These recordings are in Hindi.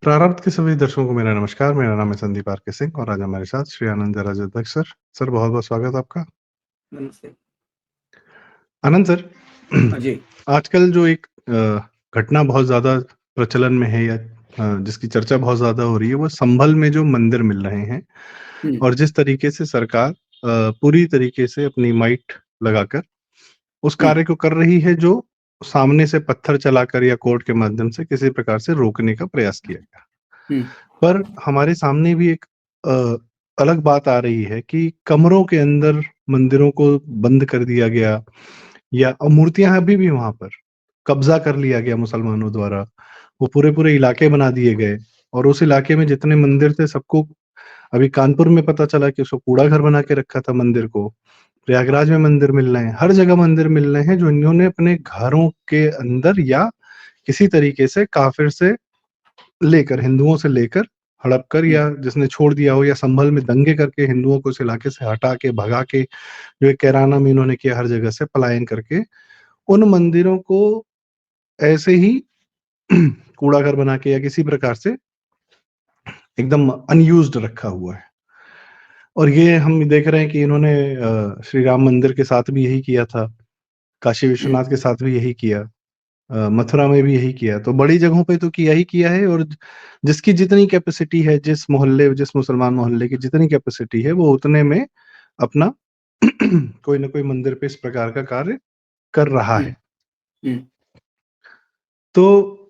प्रारब्ध के सभी दर्शकों को मेरा नमस्कार। मेरा नाम है संदीप आर के सिंह और आज हमारे साथ श्री आनंद राजाध्यक्ष सर। सर बहुत-बहुत स्वागत है आपका। नमस्ते। आनंद सर, हाँ जी। आजकल जो एक घटना बहुत ज़्यादा प्रचलन में है या जिसकी चर्चा बहुत ज़्यादा हो रही है, वो संभल में जो मंदिर मिल रहे हैं हुँ, और जिस तरीके से सरकार पूरी तरीके से अपनी माइट लगाकर उस हुँ, कार्य को कर रही है जो सामने से पत्थर चलाकर या कोर्ट के माध्यम से किसी प्रकार से रोकने का प्रयास किया गया। हुँ, पर हमारे सामने भी एक अ, अलग बात आ रही है कि कमरों के अंदर मंदिरों को बंद कर दिया गया या मूर्तियां अभी भी वहां पर कब्जा कर लिया गया मुसलमानों द्वारा। वो पूरे-पूरे इलाके बना दिए गए और उस इलाके में जितने मंदिर थे सबको अभी कानपुर में पता चला कि उसको कूड़ा घर बना के रखा था मंदिर को। प्रयागराज में मंदिर मिल रहे हैं, हर जगह मंदिर मिल रहे हैं जो इन्होंने अपने घरों के अंदर या किसी तरीके से काफिर से लेकर हिंदुओं से लेकर हड़प कर हुँ, या जिसने छोड़ दिया हो या संभल में दंगे करके हिंदुओं को उस इलाके से हटा के भगा के जो एक कैराना में इन्होंने किया हर जगह से पलायन करके उन मंदिरों को ऐसे ही कूड़ा घर बना के या किसी प्रकार से एकदम अनयूज्ड रखा हुआ है। और ये हम देख रहे हैं कि इन्होंने श्री राम मंदिर के साथ भी यही किया था, काशी हुँ, विश्वनाथ के साथ भी यही किया। मथुरा में भी यही किया, तो बड़ी जगहों पे तो किया ही किया है और जिसकी जितनी कैपेसिटी है, जिस मुसलमान मोहल्ले की जितनी कैपेसिटी है, वो उतने में अपना कोई न कोई मंदिर पे इस प्रकार का कार्य कर रहा हुँ, है। हुँ। तो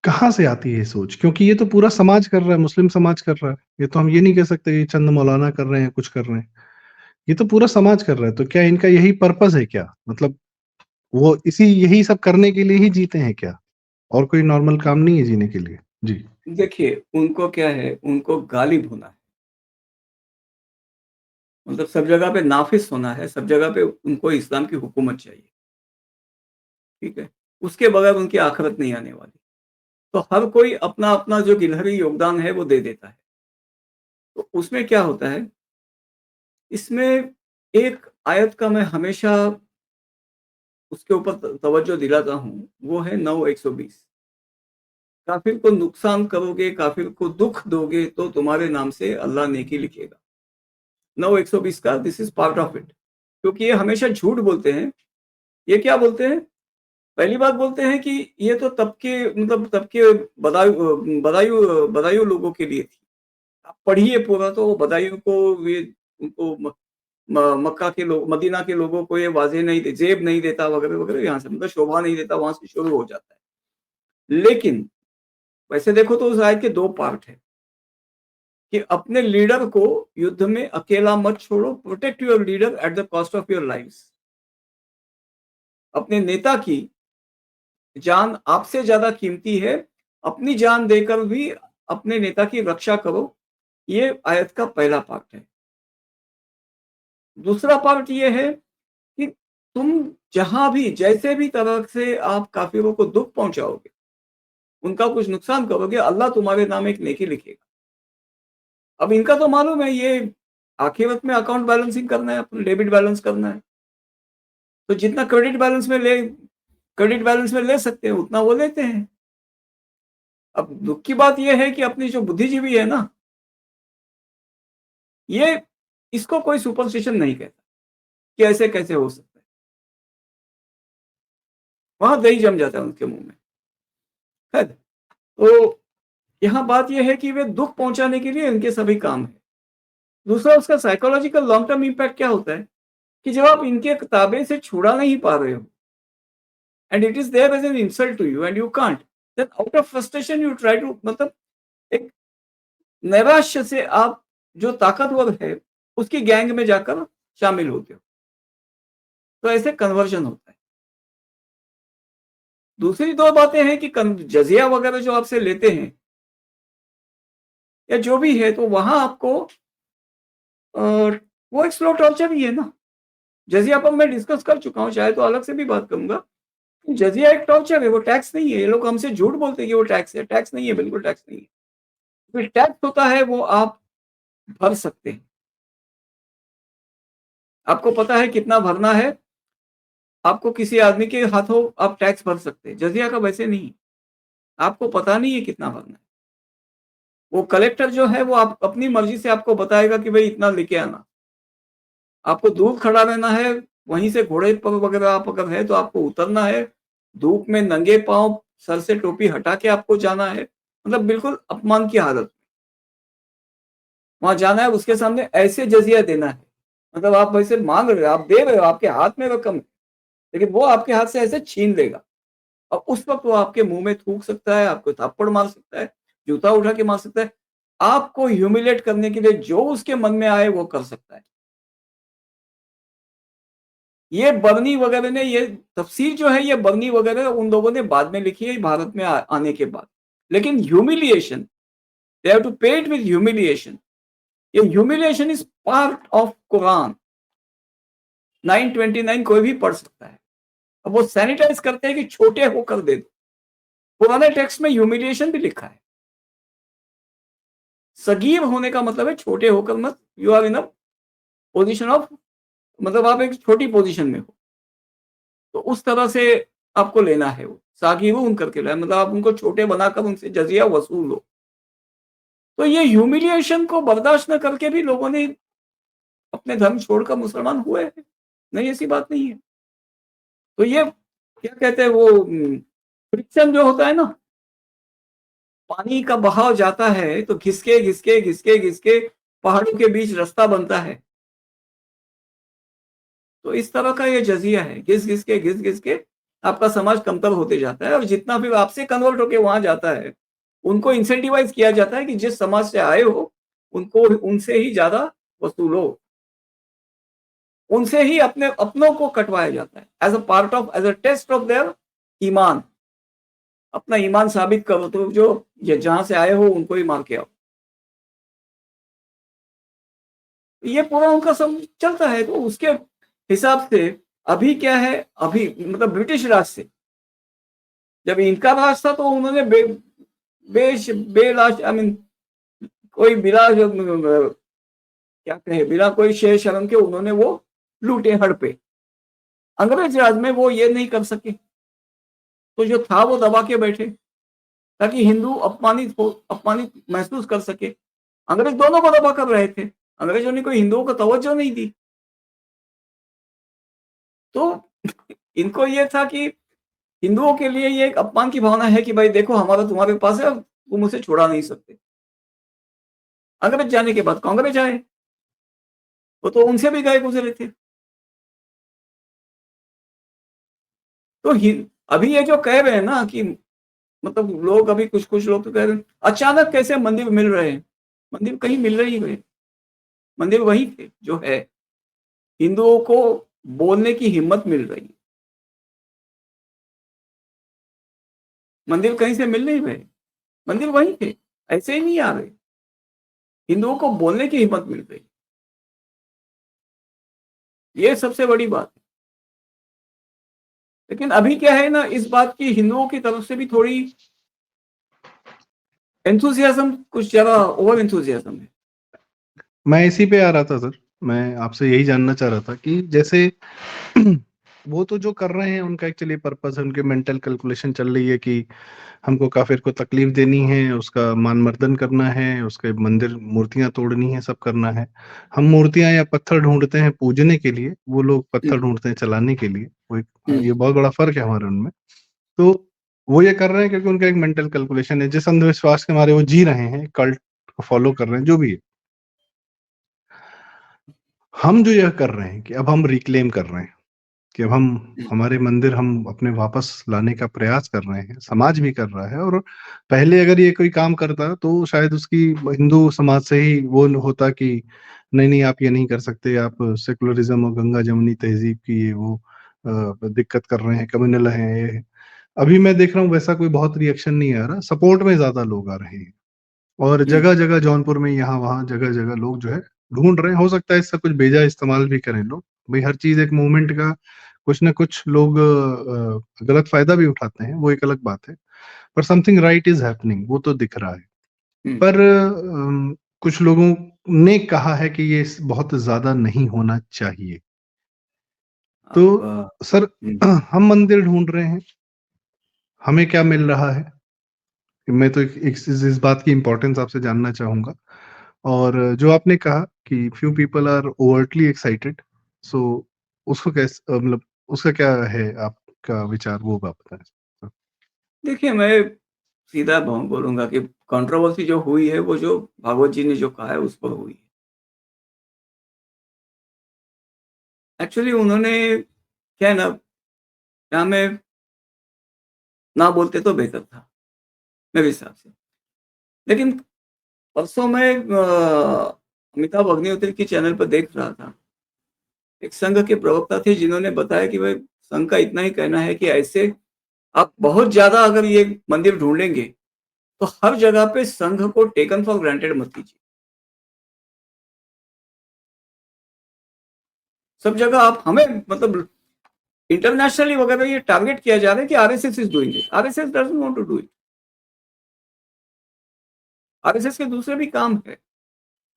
कहाँ से आती है ये सोच? क्योंकि ये तो पूरा समाज कर रहा है, मुस्लिम समाज कर रहा है। ये तो हम ये नहीं कह सकते कि चंद मौलाना कर रहे हैं, कुछ कर रहे हैं। ये तो पूरा समाज कर रहा है, तो क्या इनका यही पर्पज़ है क्या? मतलब वो यही सब करने के लिए ही जीते हैं क्या? और कोई नॉर्मल काम नहीं है जीने के लिए? जी। देखिए, उनको क्या है, उनको गालिब होना है। मतलब सब जगह पे नाफ़िज़ होना है, सब जगह पे उनको इस्लाम की हुकूमत चाहिए, ठीक है? उसके बगैर उनकी आख़िरत नहीं आने वाली। तो हर कोई अपना-अपना जो गिलहरी योगदान है, वो दे देता है। तो उसमें क्या होता है, इसमें एक आयत का मैं हमेशा उसके ऊपर तवज्जो दिलाता हूँ, वो है 9-120। काफिर को नुकसान करोगे, काफिर को दुःख दोगे, तो तुम्हारे नाम से अल्लाह नेकी लिखेगा। 9-120 का this is part of it. क्योंकि ये हमेशा झूठ बोलते हैं। ये क्या बोलते हैं? पहली बात बोलते हैं कि ये तो तब के बदायूं लोगों के लिए थी। आप पढ़िए पूरा तो बदायूं को ये उनको मक्का के लोग मदीना के लोगों को ये वाज़ेह नहीं दे ज़ेब नहीं देता वगैरह-वगैरह यहाँ से मतलब शोभा नहीं देता, वहाँ से शुरू हो जाता है। लेकिन वैसे देखो तो उस आयत के 2 पार्ट हैं। कि अपने लीडर को युद्ध में अकेला मत छोड़ो, protect your leader at the cost of your lives. अपने नेता की जान आपसे ज्यादा कीमती है, अपनी जान देकर भी अपने नेता की रक्षा करो। ये आयत का पहला पार्ट है। दूसरा पार्ट ये है कि तुम जहां भी जैसे भी तरह से आप काफिरों को दुख पहुंचाओगे, उनका कुछ नुकसान करोगे, अल्लाह तुम्हारे नाम एक नेकी लिखेगा। अब इनका तो मालूम है ये आखिरत में अकाउंट बैलेंसिंग करना है, अपना डेबिट बैलेंस करना है। तो जितना क्रेडिट बैलेंस में ले सकते हैं, उतना वो लेते हैं। अब दुःख की बात ये है कि अपनी जो बुद्धिजीवी है ना, ये इसको कोई सुपरस्टिशन नहीं कहता कि ऐसे कैसे हो सकता है। वहाँ दही जम जाता है उनके मुँह में। खैर, तो यहाँ बात ये है कि वे दुःख पहुँचाने के लिए इनके सभी काम हैं। दूसरा उसका साइकोलॉजिकल लॉन्ग टर्म इम्पैक्ट क्या होता है कि जब आप इनके ताबे से छुड़ा नहीं पा रहे हो and it is there as an insult to you and you can't, then out of frustration you try to मतलब एक नैराश्य से आप जो ताकतवर है, उसकी गैंग में जाकर शामिल होते हो। तो ऐसे कन्वर्जन होता है। दूसरी 2 बातें हैं कि कन जज़िया वगैरह जो आपसे लेते हैं या जो भी है, तो वहाँ आपको अ, वो एक स्लो टॉर्चर ही है ना। जज़िया पर मैं डिस्कस कर चुका हूँ, चाहे तो अलग से भी बात करूँगा। जज़िया एक टॉर्चर है, वो टैक्स नहीं है। ये लोग हमसे झूठ बोलते हैं कि वो टैक्स है। टैक्स नहीं है, बिल्कुल टैक्स नहीं है। जो टैक्स होता है वो आप भर सकते हैं। आपको पता है कितना भरना है, आपको किसी आदमी के हाथों आप टैक्स भर सकते हैं। जज़िया का वैसे नहीं, आपको पता नहीं है कितना भरना है। वो कलेक्टर जो है वो आप अपनी मर्जी से आपको बताएगा कि भाई इतना लेके आना। आपको दूर खड़ा रहना है, वहीं से घोड़े पर वगैरह आप अगर है तो आपको उतरना है, धूप में नंगे पाँव सर से टोपी हटा के आपको जाना है, मतलब बिल्कुल अपमान की हालत। वहाँ जाना है, उसके सामने ऐसे जज़िया देना है, मतलब आप वैसे माँग रहे हो, आप दे रहे हो, आपके हाथ में रकम है, लेकिन वो आपके हाथ से ऐसे छीन लेगा और उस वक़्त वो आपके मुँह में थूक सकता है, आपको थप्पड़ मार सकता है, जूता उठा के मार सकता है, आपको ह्यूमिलिएट करने के लिए जो उसके मन में आए वो कर सकता है। ये बरनी वगैरह ने ये तफ़सीर जो है ये बरनी वगैरह उन लोगों ने बाद में लिखी है भारत में आने के बाद। लेकिन ह्यूमिलिएशन, दे हैव टू पे इट विद ह्यूमिलिएशन। ये humiliation is part of Quran. 929 कोई भी पढ़ सकता है। अब वो सैनिटाइज़ करते हैं कि छोटे होकर दे दो। पुराने टेक्स्ट में ह्यूमिलिएशन भी लिखा है। सगीर होने का मतलब है छोटे होकर मत, you are in a position of, मतलब आप एक छोटी पोज़ीशन में हो। तो उस तरह से आपको लेना है वो। सागिरून करके लाए, मतलब आप उनको छोटे बनाकर उनसे जज़िया वसूल लो। तो ये ह्यूमिलिएशन को बर्दाश्त न करके भी लोगों ने अपने धर्म छोड़कर मुसलमान हुए हैं। नहीं, ऐसी बात नहीं है। तो ये क्या कहते हैं वो फ्रिक्शन जो होता है ना, पानी का बहाव जाता है तो घिसके, घिसके, घिसके, घिसके पहाड़ों के बीच रास्ता बनता है। तो इस तरह का ये जज़िया है, घिस-घिस के, घिस-घिस के आपका समाज कमतर होते जाता है और जितना फिर आपसे कन्वर्ट होके वहाँ जाता है, उनको इंसेंटिवाइज़ किया जाता है कि जिस समाज से आए हो, उनको उनसे ही ज़्यादा वसूलो। उनसे ही अपने अपनों को कटवाया जाता है, as a part of, as a test of their ईमान। अपना ईमान साबित करो तो जो ये जहाँ से आए हो उनको ही मार के आओ। ये पूरा उनका सब चलता है, तो उसके हिसाब से अभी क्या है, अभी मतलब ब्रिटिश राज से जब इनका राज था तो उन्होंने बेलाश आई मीन कोई बिला क्या कहे, बिना कोई शेर शर्म के उन्होंने वो लूटे हड़पे। अंग्रेज राज में वो ये नहीं कर सके, तो जो था वो दबा के बैठे ताकि हिंदू अपमानित महसूस कर सके। अंग्रेज दोनों को दबा कर रहे थे, अंग्रेजों ने कोई हिंदुओं को तवज्जो नहीं दी। तो इनको ये था कि हिंदुओं के लिए ये एक अपमान की भावना है कि भाई देखो हमारा तुम्हारे पास है, तुम उसे छुड़ा नहीं सकते। अंग्रेज जाने के बाद कांग्रेस आए, वो तो उनसे भी गए गुजरे थे। तो अभी ये जो कह रहे हैं ना कि मतलब लोग अभी कुछ लोग तो कह रहे हैं अचानक कैसे मंदिर मिल रहे हैं। मंदिर कहीं मिल रही है, मंदिर वही थे जो है। हिंदुओं को बोलने की हिम्मत मिल रही है, मंदिर कहीं से मिल नहीं रहे, मंदिर वही थे, ऐसे ही नहीं आ रहे। हिंदुओं को बोलने की हिम्मत मिल रही, ये सबसे बड़ी बात है। लेकिन अभी क्या है ना, इस बात की हिंदुओं की तरफ से भी थोड़ी एंथुसियाज्म, कुछ ज्यादा ओवर एंथुसियाज्म है। मैं इसी पे आ रहा था सर, मैं आपसे यही जानना चाह रहा था कि जैसे वो तो जो कर रहे हैं उनका एक्चुअली पर्पस है, उनके मेंटल कैलकुलेशन चल रही है कि हमको काफिर को तकलीफ देनी है, उसका मान मर्दन करना है, उसके मंदिर मूर्तियां तोड़नी है, सब करना है। हम मूर्तियां या पत्थर ढूंढते हैं पूजने के लिए, वो लोग पत्थर ढूंढते हैं चलाने के लिए। वो ये बहुत बड़ा फर्क है हमारे उनमें। तो वो ये कर रहे हैं क्योंकि उनका एक मेंटल कैलकुलेशन है, जिस अंधविश्वास के मारे वो जी रहे हैं, कल्ट को फॉलो कर रहे हैं, जो भी है। हम जो यह कर रहे हैं कि अब हम रिक्लेम कर रहे हैं कि अब हम हमारे मंदिर हम अपने वापस लाने का प्रयास कर रहे हैं, समाज भी कर रहा है। और पहले अगर ये कोई काम करता तो शायद उसकी हिंदू समाज से ही वो होता कि नहीं नहीं आप ये नहीं कर सकते, आप सेकुलरिज्म और गंगा जमुनी तहजीब की ये वो दिक्कत कर रहे हैं, कम्युनल है ये। अभी मैं देख रहा हूँ वैसा कोई बहुत रिएक्शन नहीं आ रहा, सपोर्ट में ज्यादा लोग आ रहे हैं। और जगह जगह जौनपुर में यहाँ वहाँ जगह जगह लोग जो है ढूंढ रहे हैं। हो सकता है इसका कुछ बेजा इस्तेमाल भी करें लोग, भाई हर चीज एक मूवमेंट का कुछ ना कुछ लोग गलत फायदा भी उठाते हैं, वो एक अलग बात है। पर समथिंग राइट इज हैपनिंग, वो तो दिख रहा है। पर कुछ लोगों ने कहा है कि ये बहुत ज्यादा नहीं होना चाहिए। तो अब सर हम मंदिर ढूंढ रहे हैं, हमें क्या मिल रहा है? मैं तो इस बात की इम्पोर्टेंस आपसे जानना चाहूँगा। और जो आपने कहा कि few people are overtly excited, so उसको मतलब उसका क्या है आपका विचार, वो आप बताएँ? देखिए, मैं सीधा बोलूँगा कि कंट्रोवर्सी जो हुई है, वो जो भागवत जी ने जो कहा है, उस पर हुई है। एक्चुअली उन्होंने क्या है ना, क्या मैं ना बोलते तो बेहतर था, मेरे हिसाब से। लेकिन परसों मैं अमिताभ अग्निहोत्री के चैनल पर देख रहा था। एक संघ के प्रवक्ता थे जिन्होंने बताया कि भाई संघ का इतना ही कहना है कि ऐसे आप बहुत ज़्यादा अगर ये मंदिर ढूँढेंगे, तो हर जगह पे संघ को टेकन फॉर ग्रांटेड मत कीजिए। सब जगह आप हमें मतलब इंटरनेशनली वगैरह ये टारगेट किया जा रहा है कि RSS is doing it. RSS doesn't want to do it. RSS के दूसरे भी काम है।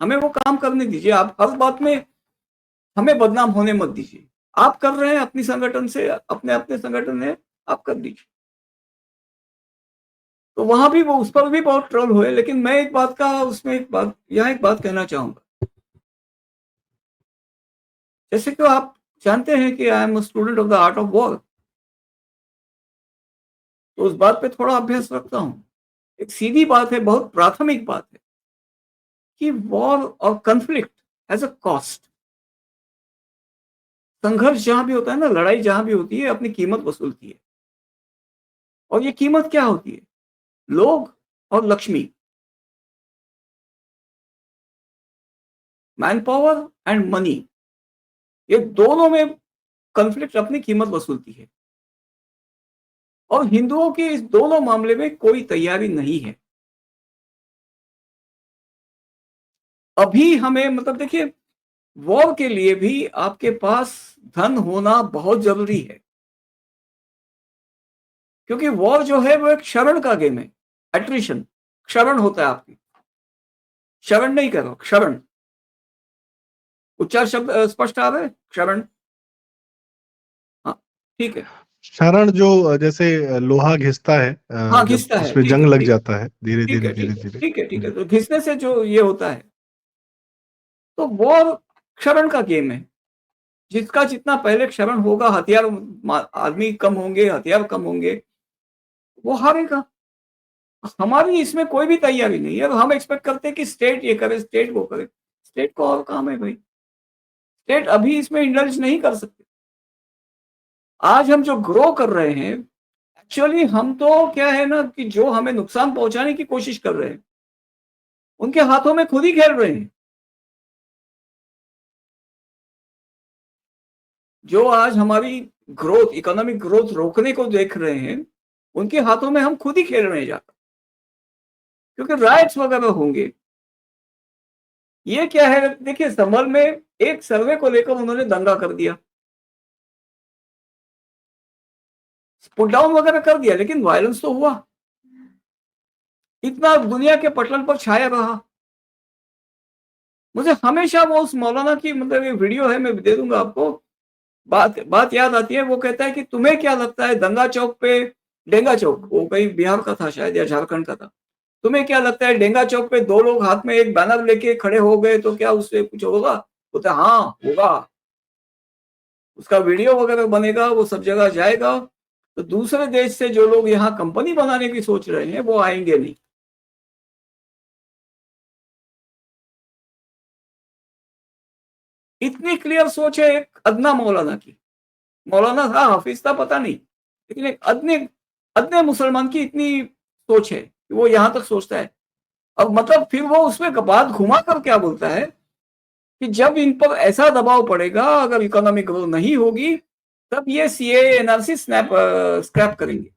हमें वो काम करने दीजिए। आप हर बात में हमें बदनाम होने मत दीजिए। आप कर रहे हैं अपनी संगठन से, अपने संगठन है, आप कर दीजिए। तो वहां भी वो उस पर भी बहुत ट्रोल हुए, लेकिन मैं एक बात का उसमें एक बात कहना चाहूंगा। जैसे कि आप जानते हैं कि I am student of the art of war, तो उस बात पे थोड़ा अभ्यास रखता हूँ। एक सीधी बात है, बहुत प्राथमिक बात है कि वॉर और कन्फ्लिक्ट हैज अ कॉस्ट। संघर्ष जहां भी होता है ना, लड़ाई जहां भी होती है, अपनी कीमत वसूलती है। और ये कीमत क्या होती है? लोग और Lakshmi, man power and money, ये दोनों में कन्फ्लिक्ट अपनी कीमत वसूलती है। और हिंदुओं की इस दोनों मामले में कोई तैयारी नहीं है। अभी हमें मतलब देखिए, वॉर के लिए भी आपके पास धन होना बहुत जरूरी है, क्योंकि वॉर जो है वो एक क्षरण का गेम है। एट्रिशन, क्षरण होता है आपकी। शरण नहीं करो, क्षरण। उच्चार शब्द स्पष्ट आ रहा है? क्षरण। हाँ, ठीक है। क्षरण जो जैसे लोहा घिसता है, हाँ, जब घिसता है। उसमें ठीक जंग है, लग ठीक। जाता है धीरे ठीक धीरे है, धीरे ठीक है, धीरे। ठीक है, ठीक है। तो घिसने से जो ये होता है, तो वॉर क्षरण का गेम है। जिसका जितना पहले क्षरण होगा, आदमी कम होंगे, हथियार कम होंगे, वो हारेगा। हमारी इसमें कोई भी तैयारी नहीं है। हम एक्सपेक्ट करते हैं कि स्टेट ये करे, स्टेट वो करे। स्टेट को और काम है भाई। स्टेट अभी इसमें इंडल्ज नहीं कर सकते। आज हम जो ग्रो कर रहे हैं, एक्चुअली हम तो क्या है ना कि जो हमें नुकसान पहुंचाने की कोशिश कर रहे हैं, उनके हाथों में खुद ही खेल रहे हैं। जो आज हमारी ग्रोथ, इकोनॉमिक ग्रोथ रोकने को देख रहे हैं, उनके हाथों में हम खुद ही खेल रहे हैं जाकर। क्योंकि राइट्स वगैरह होंगे। ये क्या है, देखिए संभल में एक सर्वे को लेकर उन्होंने दंगा कर दिया, पुट डाउन वगैरह कर दिया, लेकिन वायलेंस तो हुआ। इतना दुनिया के पटल पर छाया रहा। मुझे हमेशा वो उस मौलाना की मतलब एक वीडियो है, मैं दे दूंगा आपको। बात बात याद आती है। वो कहता है कि तुम्हें क्या लगता है, दंगा चौक पे, डेंगा चौक, वो कहीं बिहार का था शायद या झारखंड का था। तुम्हें क्या लगता है, डेंगा चौक पे दो लोग हाथ में एक बैनर लेके खड़े हो गए तो क्या उससे कुछ होगा? बोलते हाँ होगा। उसका वीडियो वगैरह बनेगा, वो सब जगह जाएगा। तो दूसरे देश से जो लोग यहाँ कंपनी बनाने की सोच रहे हैं, वो आएंगे नहीं। इतनी क्लियर सोच है एक अदना मौलाना की। मौलाना था, हाफिज था, पता नहीं, लेकिन एक अदने अदने मुसलमान की इतनी सोच है कि वो यहां तक सोचता है। अब मतलब फिर वो उसमें बात घुमा कर क्या बोलता है कि जब इन पर ऐसा दबाव पड़ेगा, अगर इकोनॉमिक ग्रोथ नहीं होगी, तब ये सीए एनआरसी स्क्रैप करेंगे,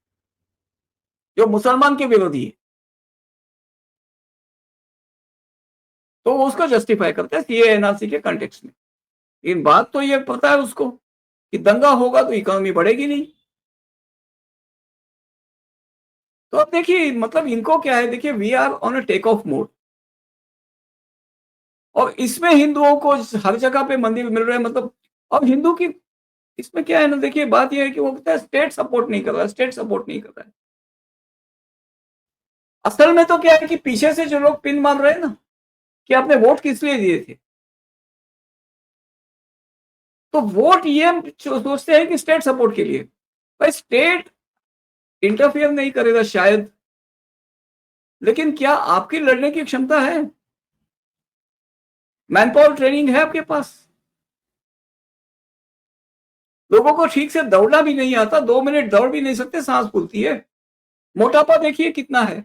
जो मुसलमान के विरोधी है। तो वो उसको जस्टिफाई करते हैं सीए एनआरसी के कंटेक्स्ट में। लेकिन बात तो ये पता है उसको कि दंगा होगा तो इकोनॉमी बढ़ेगी नहीं। तो अब देखिए मतलब इनको क्या है, देखिए we are on a take off mode. और इसमें हिंदुओं को हर जगह पे मंदिर मिल रहे हैं मतलब। अब हिंदू की इसमें क्या है ना, देखिए बात यह है कि वो कहता है स्टेट सपोर्ट नहीं कर रहा है, स्टेट सपोर्ट नहीं कर रहा है। असल में तो क्या है कि पीछे से जो लोग पिन मार रहे हैं ना कि आपने वोट किस लिए दिए थे, तो वोट ये सोचते हैं कि स्टेट सपोर्ट के लिए। भाई स्टेट इंटरफियर नहीं करेगा शायद, लेकिन क्या आपकी लड़ने की क्षमता है? मैन पावर ट्रेनिंग है आपके पास? लोगों को ठीक से दौड़ना भी नहीं आता, 2 मिनट दौड़ भी नहीं सकते, सांस फूलती है। मोटापा देखिए कितना है।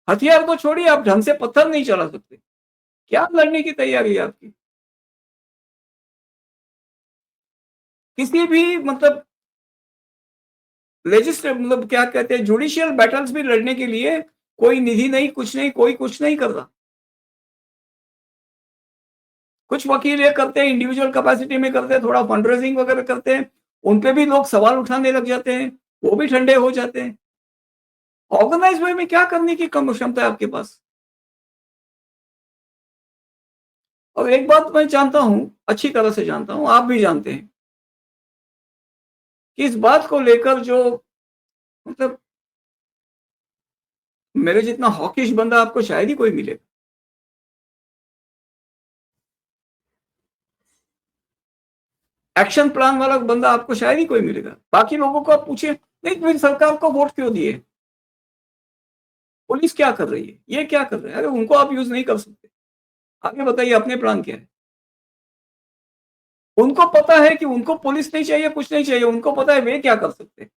हथियार तो छोड़िए, आप ढंग से पत्थर नहीं चला सकते। क्या लड़ने की तैयारी है आपकी? किसी भी मतलब लेजिस्लेटिव मतलब क्या कहते हैं, जुडिशियल बैटल्स भी लड़ने के लिए कोई निधि नहीं, कुछ नहीं, कोई कुछ नहीं कर रहा। कुछ वकील ये करते हैं, इंडिविजुअल कैपेसिटी में करते हैं, थोड़ा फंड रेजिंग वगैरह करते हैं, उन पे भी लोग सवाल उठाने लग जाते हैं, वो भी ठंडे हो जाते हैं। ऑर्गेनाइज वे में क्या करने की कम क्षमता है आपके पास? और एक बात मैं जानता हूं, अच्छी तरह से जानता हूं, आप भी जानते हैं कि इस बात को लेकर जो मतलब मेरे जितना हॉकिश बंदा आपको शायद ही कोई मिलेगा। एक्शन प्लान वाला बंदा आपको शायद ही कोई मिलेगा। बाकी लोगों को आप पूछिए, नहीं फिर सरकार को वोट क्यों दिए, पुलिस क्या कर रही है, ये क्या कर रहे हैं? अरे उनको आप यूज नहीं कर सकते। आगे बताइए अपने प्लान क्या है? उनको पता है कि उनको पुलिस नहीं चाहिए, कुछ नहीं चाहिए, उनको पता है वे क्या कर सकते हैं।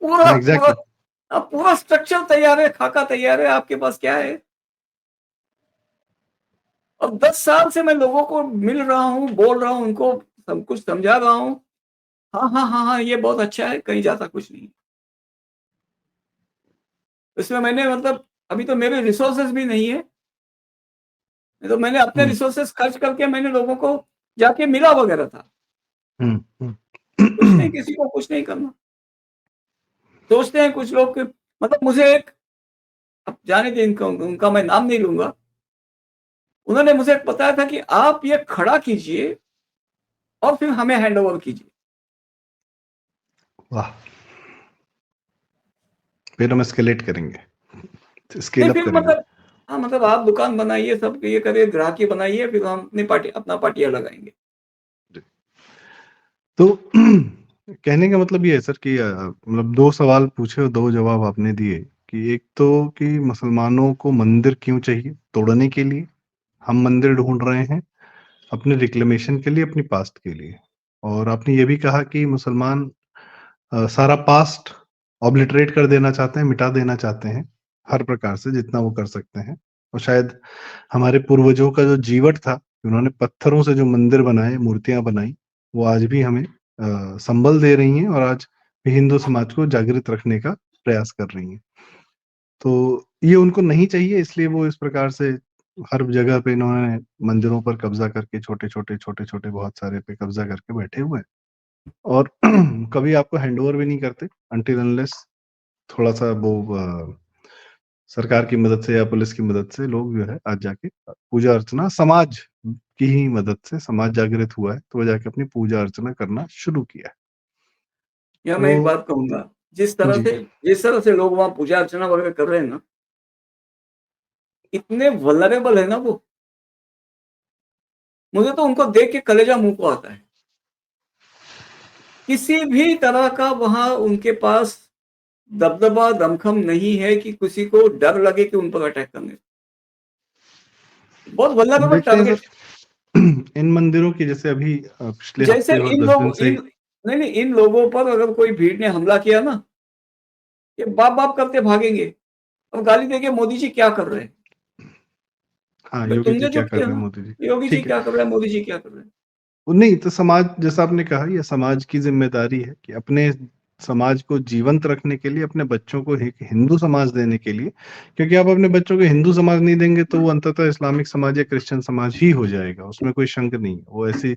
पूरा पूरा एग्जैक्टली। पूरा स्ट्रक्चर तैयार है, खाका तैयार है, आपके पास क्या है? अब 10 साल से मैं लोगों को मिल रहा हूँ, बोल रहा हूँ, उनको सब कुछ समझा रहा हूँ। हाँ हाँ हाँ हाँ, ये बहुत अच्छा है, कहीं जाता कुछ नहीं। इसमें मैंने मतलब अभी तो मेरे रिसोर्सेज भी नहीं है, नहीं तो मैंने अपने हम्म रिसोर्सेज खर्च करके मैंने लोगों को जाके मिला वगैरह था। कुछ नहीं, हम्म किसी को कुछ नहीं करना। सोचते हैं कुछ लोग कि मतलब मुझे एक, अब जाने दे इनका, उनका मैं नाम नहीं लूंगा, उन्होंने मुझे बताया था कि आप ये खड़ा कीजिए और फिर हमें हैंड ओवर कीजिए। वाह। फिर हम स्केलेट करेंगे, नहीं स्केल अप फिर करेंगे। मतलब, हाँ मतलब आप दुकान बनाइए, सब ये करिए, ग्राहकी बनाइए, फिर हम अपनी पार्टी अपना पार्टियां लगाएंगे। तो कहने का मतलब ये है सर कि मतलब 2 सवाल पूछे और 2 जवाब आपने दिए कि एक तो कि मुसलमानों को मंदिर क्यों चाहिए? तोड़ने के लिए। हम मंदिर ढूँढ रहे हैं अपने रिक्लेमेशन के लिए, अपनी पास्ट के लिए। और आपने ये भी कहा कि मुसलमान सारा पास्ट ऑब्लिटरेट कर देना चाहते हैं, मिटा देना चाहते हैं, हर प्रकार से जितना वो कर सकते हैं। और शायद हमारे पूर्वजों का जो जीवट था, उन्होंने पत्थरों से जो मंदिर बनाए, मूर्तियाँ बनाई, वो आज भी हमें संबल दे रही हैं और आज भी हिंदू समाज को जागृत रखने का प्रयास कर रही हैं। तो ये उनको नहीं चाहिए, इसलिए वो इस प्रकार से हर जगह पे इन्होंने मंदिरों पर कब्ज़ा करके छोटे-छोटे, छोटे-छोटे बहुत सारे पे कब्ज़ा करके बैठे हुए हैं। और कभी आपको हैंडओवर भी नहीं करते अनटिल अनलेस थोड़ा-सा वो सरकार की मदद से या पुलिस की मदद से लोग जो है आज जाके पूजा अर्चना, समाज की ही मदद से समाज जागृत हुआ है, तो वो जाके अपनी पूजा अर्चना करना शुरू किया है। या मैं एक तो बात कहूंगा, जी। जिस तरह से लोग वहां पूजा अर्चना वगैरह कर रहे हैं ना, इतने वल्नरेबल है ना वो, मुझे तो उनको देख के कलेजा मुंह को आता है। किसी भी तरह का वहां उनके पास दबदबा दमखम नहीं है कि किसी को डर लगे कि उन पर अटैक करने। बहुत वल्नरेबल देखते हैं टारगेट है। सर इन मंदिरों की जैसे अभी पिछले जैसे हफ्ते और इन 10 दिन लोग से इन नहीं नहीं, इन लोगों पर अगर कोई भीड़ ने हमला किया ना, ये बाप बाप करते भागेंगे और गाली देंगे मोदी जी क्या कर रहे हैं। हाँ, भाई योगी जी तुमने जो क्या कर किया रहे हैं ना, मोदी जी। योगी जी ठीक है। क्या कर रहे हैं, मोदी जी क्या कर रहे हैं। वो नहीं तो समाज जैसा आपने कहा ये समाज की ज़िम्मेदारी है कि अपने समाज को जीवंत रखने के लिए अपने बच्चों को एक हिंदू समाज देने के लिए, क्योंकि आप अपने बच्चों को हिंदू समाज नहीं देंगे तो वो अंततः इस्लामिक समाज या क्रिश्चियन समाज ही हो जाएगा, उसमें कोई शंक नहीं है। वो ऐसी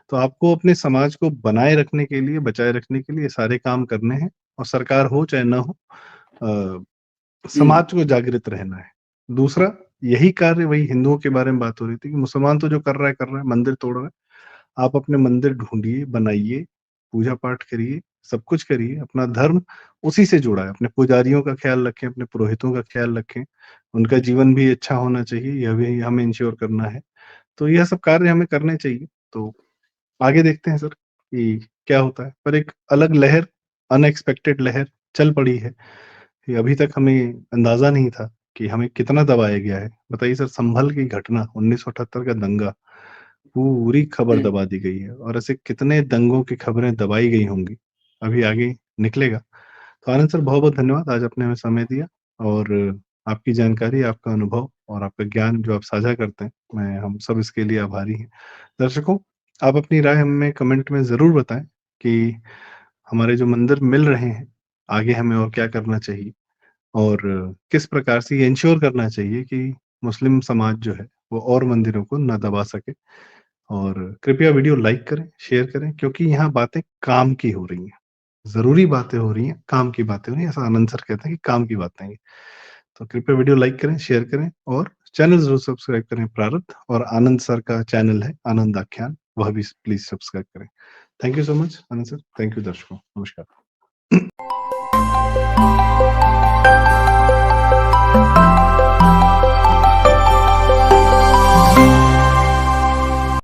तो आपको अपने समाज को बनाए रखने के लिए, बचाए रखने के लिए सारे काम करने हैं और सरकार हो चाहे ना हो हम्म। समाज को जागृत रहना है। दूसरा यही कार्य वही हिंदुओं के बारे में बात हो रही थी कि मुसलमान तो जो कर रहा है, मंदिर तोड़ रहा है। आप अपने मंदिर ढूँढिए, बनाइए, पूजा-पाठ करिए, सब कुछ करिए, अपना धर्म उसी से जुड़ा है। अपने पुजारियों का ख्याल रखें, अपने पुरोहितों का ख्याल रखें, उनका जीवन भी अच्छा होना चाहिए, यह भी हमें इंश्योर करना है। तो यह सब कार्य हमें करने चाहिए। तो आगे देखते हैं सर कि क्या होता है। पर एक अलग लहर, अनएक्सपेक्टेड लहर चल पड़ी है। ये अभी तक हमें अंदाज़ा नहीं था कि हमें कितना दबाया गया है। बताइए सर, संभल की घटना 1978 का दंगा, पूरी खबर हुँ। दबा दी गई है और ऐसे कितने दंगों की खबरें दबाई गई होंगी, अभी आगे निकलेगा। तो आनंद सर, बहुत-बहुत धन्यवाद, आज आपने हमें समय दिया और आपकी जानकारी, आपका अनुभव और आपका ज्ञान जो आप साझा करते हैं, हम सब इसके लिए आभारी हैं। दर्शकों, आप अपनी राय हमें कमेंट में ज़रूर बताएँ कि हमारे जो मंदिर मिल रहे हैं, आगे हमें और क्या करना चाहिए और किस प्रकार से ये इंश्योर करना चाहिए कि मुस्लिम समाज जो है, वो और मंदिरों को ना दबा सके। और कृपया वीडियो लाइक करें, शेयर करें, क्योंकि यहाँ बातें काम की हो रही हैं। ज़रूरी बातें हो रही हैं, काम की बातें हो रही हैं, ऐसा आनंद सर कहते हैं कि काम की बातें हैं ये। तो कृपया वीडियो लाइक करें, शेयर करें और चैनल ज़रूर सब्सक्राइब करें प्रारब्ध, और आनंद सर का चैनल है आनंद आख्यान, वह भी प्लीज़ सब्सक्राइब करें। Thank you so much Anand sir, thank you दर्शकों, नमस्कार।